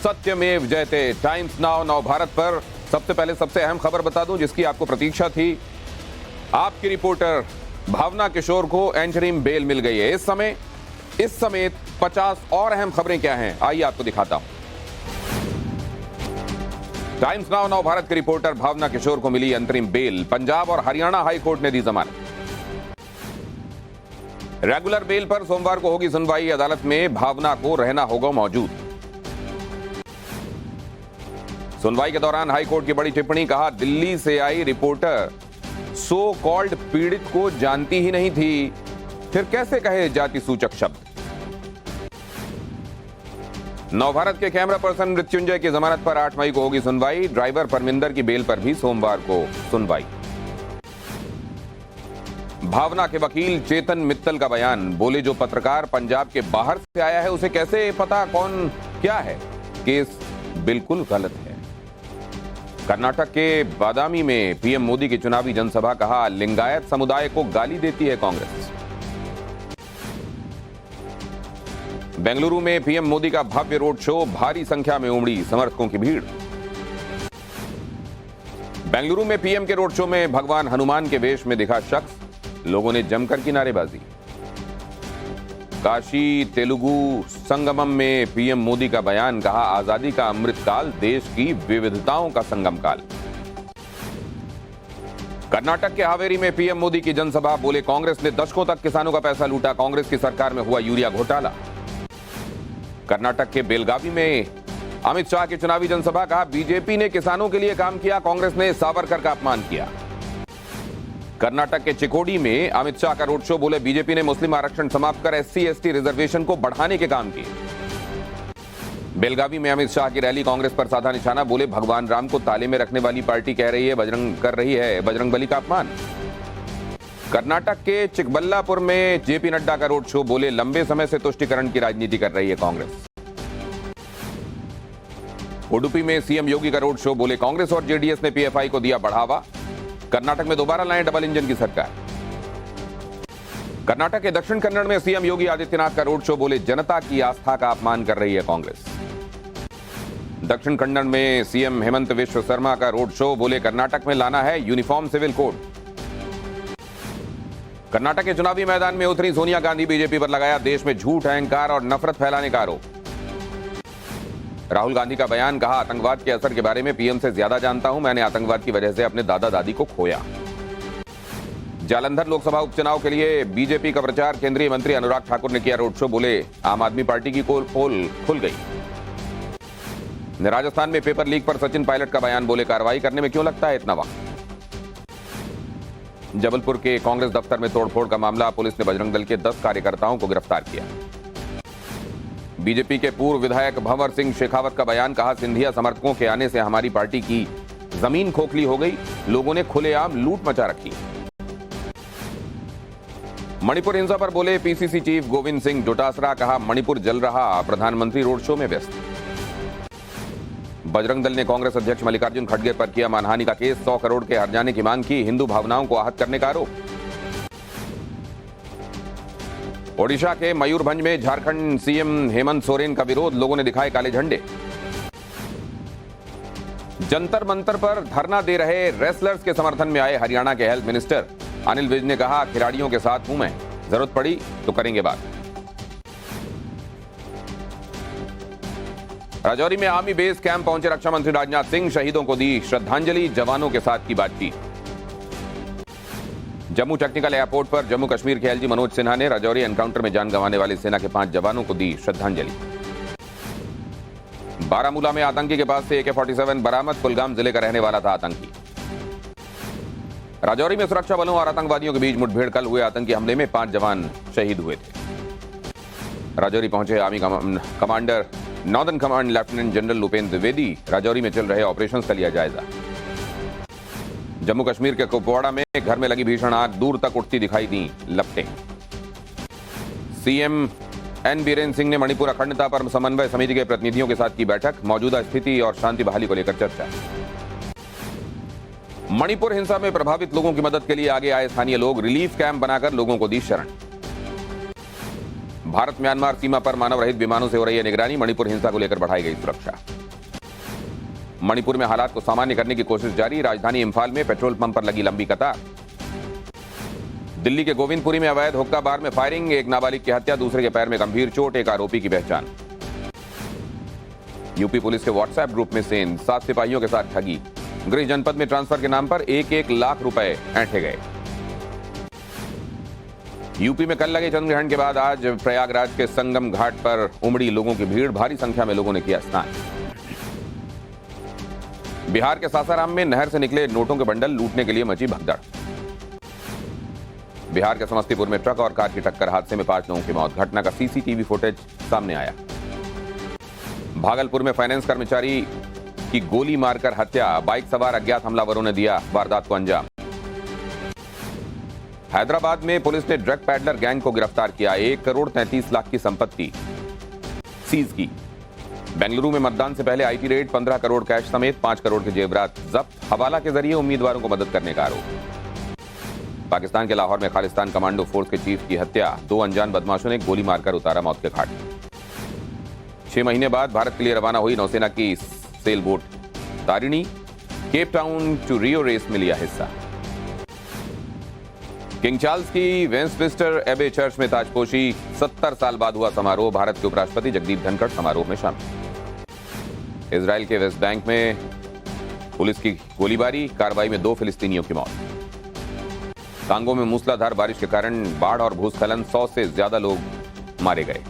सत्यमेव जयते। Times now नव भारत पर सबसे पहले सबसे अहम खबर बता दूं जिसकी आपको प्रतीक्षा थी। आपकी रिपोर्टर भावना किशोर को एंटरिम बेल मिल गई है। इस समेत 50 और अहम खबरें क्या हैं, आइए आपको दिखाता हूं। टाइम्स नाउ नव भारत की रिपोर्टर भावना किशोर को मिली अंतरिम बेल। पंजाब और हरियाणा हाई कोर्ट ने दी जमानत। रेगुलर बेल पर सोमवार को होगी सुनवाई। अदालत में भावना को रहना होगा मौजूद। सुनवाई के दौरान हाईकोर्ट की बड़ी टिप्पणी। कहा, दिल्ली से आई रिपोर्टर सो कॉल्ड पीड़ित को जानती ही नहीं थी, फिर कैसे कहे जाति सूचक शब्द। नवभारत के कैमरा पर्सन मृत्युंजय की जमानत पर 8 मई को होगी सुनवाई। ड्राइवर परमिंदर की बेल पर भी सोमवार को सुनवाई। भावना के वकील चेतन मित्तल का बयान। बोले, जो पत्रकार पंजाब के बाहर से आया है उसे कैसे पता कौन क्या है। केस बिल्कुल गलत है। कर्नाटक के बादामी में पीएम मोदी की चुनावी जनसभा। कहा, लिंगायत समुदाय को गाली देती है कांग्रेस। बेंगलुरु में पीएम मोदी का भव्य रोड शो। भारी संख्या में उमड़ी समर्थकों की भीड़। बेंगलुरु में पीएम के रोड शो में भगवान हनुमान के वेश में दिखा शख्स। लोगों ने जमकर की नारेबाजी। काशी तेलुगु संगमम में पीएम मोदी का बयान। कहा, आजादी का अमृतकाल देश की विविधताओं का संगम काल। कर्नाटक के हावेरी में पीएम मोदी की जनसभा। बोले, कांग्रेस ने दशकों तक किसानों का पैसा लूटा। कांग्रेस की सरकार में हुआ यूरिया घोटाला। कर्नाटक के बेलगावी में अमित शाह की चुनावी जनसभा। कहा, बीजेपी ने किसानों के लिए काम किया, कांग्रेस ने सावरकर का अपमान किया। कर्नाटक के चिकोडी में अमित शाह का रोड शो। बोले, बीजेपी ने मुस्लिम आरक्षण समाप्त कर SC/ST रिजर्वेशन को बढ़ाने के काम किए। बेलगावी में अमित शाह की रैली। कांग्रेस पर साधा निशाना। बोले, भगवान राम को ताले में रखने वाली पार्टी कह रही है बजरंगबली का अपमान। कर्नाटक के चिकबल्लापुर में जेपी नड्डा का रोड शो। बोले, लंबे समय से तुष्टीकरण की राजनीति कर रही है कांग्रेस। उडुपी में सीएम योगी का रोड शो। बोले, कांग्रेस और जेडीएस ने PFI को दिया बढ़ावा। कर्नाटक में दोबारा लाएं डबल इंजन की सरकार। कर्नाटक के दक्षिण कन्नड़ में सीएम योगी आदित्यनाथ का रोड शो। बोले, जनता की आस्था का अपमान कर रही है कांग्रेस। दक्षिण कन्नड़ में सीएम हेमंत विश्व शर्मा का रोड शो। बोले, कर्नाटक में लाना है यूनिफॉर्म सिविल कोड। कर्नाटक के चुनावी मैदान में उतरी सोनिया गांधी। बीजेपी पर लगाया देश में झूठ, अहंकार और नफरत फैलाने का आरोप। राहुल गांधी का बयान। कहा, आतंकवाद के असर के बारे में पीएम से ज्यादा जानता हूं। मैंने आतंकवाद की वजह से अपने दादा दादी को खोया। जालंधर लोकसभा उपचुनाव के लिए बीजेपी का प्रचार। केंद्रीय मंत्री अनुराग ठाकुर ने किया रोड शो। बोले, आम आदमी पार्टी की पोल खुल गई। राजस्थान में पेपर लीक पर सचिन पायलट का बयान। बोले, कार्रवाई करने में क्यों लगता है इतना वक्त। जबलपुर के कांग्रेस दफ्तर में तोड़फोड़ का मामला। पुलिस ने बजरंग दल के 10 कार्यकर्ताओं को गिरफ्तार किया। बीजेपी के पूर्व विधायक भंवर सिंह शेखावत का बयान। कहा, सिंधिया समर्थकों के आने से हमारी पार्टी की जमीन खोखली हो गई। लोगों ने खुलेआम लूट मचा रखी। मणिपुर हिंसा पर बोले PCC चीफ गोविंद सिंह डोटासरा। कहा, मणिपुर जल रहा, प्रधानमंत्री रोड शो में व्यस्त। बजरंग दल ने कांग्रेस अध्यक्ष मल्लिकार्जुन खड़गे पर किया मानहानि का केस। 100 करोड़ के हर्जाने की मांग की। हिंदू भावनाओं को आहत करने का आरोप। ओडिशा के मयूरभंज में झारखंड सीएम हेमंत सोरेन का विरोध। लोगों ने दिखाए काले झंडे। जंतर मंतर पर धरना दे रहे रेसलर्स के समर्थन में आए हरियाणा के हेल्थ मिनिस्टर अनिल विज ने। कहा, खिलाड़ियों के साथ हूं मैं, जरूरत पड़ी तो करेंगे बात। राजौरी में आर्मी बेस कैंप पहुंचे रक्षा मंत्री राजनाथ सिंह। शहीदों को दी श्रद्धांजलि। जवानों के साथ की बातचीत। जम्मू टेक्निकल एयरपोर्ट पर जम्मू कश्मीर के LG मनोज सिन्हा ने राजौरी एनकाउंटर में जान गंवाने वाले सेना के 5 जवानों को दी श्रद्धांजलि। बारामूला में आतंकी के पास से AK-47 बरामद। कुलगाम जिले का रहने वाला था आतंकी। राजौरी में सुरक्षा बलों और आतंकवादियों के बीच मुठभेड़। कल हुए आतंकी हमले में 5 जवान शहीद हुए थे। राजौरी पहुंचे army commander northern command lieutenant general Upendra Dwivedi. Rajouri में चल रहे ऑपरेशन का लिया जायजा। जम्मू कश्मीर के कुपवाड़ा में घर में लगी भीषण आग। दूर तक उठती दिखाई दी लपटें। सीएम N बीरेन सिंह ने मणिपुर अखंडता पर समन्वय समिति के प्रतिनिधियों के साथ की बैठक। मौजूदा स्थिति और शांति बहाली को लेकर चर्चा। मणिपुर हिंसा में प्रभावित लोगों की मदद के लिए आगे आए स्थानीय लोग। रिलीफ कैंप बनाकर लोगों को दी शरण। भारत म्यांमार सीमा पर मानव रहित विमानों से हो रही है निगरानी। मणिपुर हिंसा को लेकर बढ़ाई गई सुरक्षा। मणिपुर में हालात को सामान्य करने की कोशिश जारी, राजधानी इंफाल में पेट्रोल पंप पर लगी लंबी कतार। दिल्ली के गोविंदपुरी में अवैध हुक्का बार में फायरिंग, एक नाबालिग की हत्या, दूसरे के पैर में गंभीर चोट, एक आरोपी की पहचान। यूपी पुलिस के व्हाट्सएप ग्रुप में सेन, 7 सिपाहियों के साथ ठगी, गृह जनपद में ट्रांसफर के नाम पर 1-1 लाख रुपए ऐंठे गए। यूपी में कल लगे चंद्रग्रहण के बाद आज प्रयागराज के संगम घाट पर उमड़ी लोगों की भीड़, भारी संख्या में लोगों ने किया स्नान। बिहार के सासाराम में नहर से निकले नोटों के बंडल लूटने के लिए मची भगदड़। बिहार के समस्तीपुर में ट्रक और कार की टक्कर, हादसे में 5 लोगों की मौत, घटना का सीसीटीवी फुटेज सामने आया। भागलपुर में फाइनेंस कर्मचारी की गोली मारकर हत्या, बाइक सवार अज्ञात हमलावरों ने दिया वारदात को अंजाम। हैदराबाद में पुलिस ने ड्रग पैडलर गैंग को गिरफ्तार किया, 1 करोड़ 33 लाख की संपत्ति सीज की। बेंगलुरु में मतदान से पहले आईटी रेड, 15 करोड़ कैश समेत 5 करोड़ के जेवरात जब्त, हवाला के जरिए उम्मीदवारों को मदद करने का आरोप। पाकिस्तान के लाहौर में खालिस्तान कमांडो फोर्स के चीफ की हत्या, 2 अनजान बदमाशों ने गोली मारकर उतारा मौत के घाट। 6 महीने बाद भारत के लिए रवाना हुई नौसेना की sail boat Tarini, Cape Town to Rio race में लिया हिस्सा। किंग चार्ल्स की वेस्टमिंस्टर एबे चर्च में ताजपोशी, 70 साल बाद हुआ समारोह, भारत के उपराष्ट्रपति जगदीप धनखड़ समारोह में शामिल। इजराइल के वेस्ट बैंक में पुलिस की गोलीबारी, कार्रवाई में 2 फिलिस्तीनियों की मौत। कांगो में मूसलाधार बारिश के कारण बाढ़ और भूस्खलन, 100 से ज्यादा लोग मारे गए।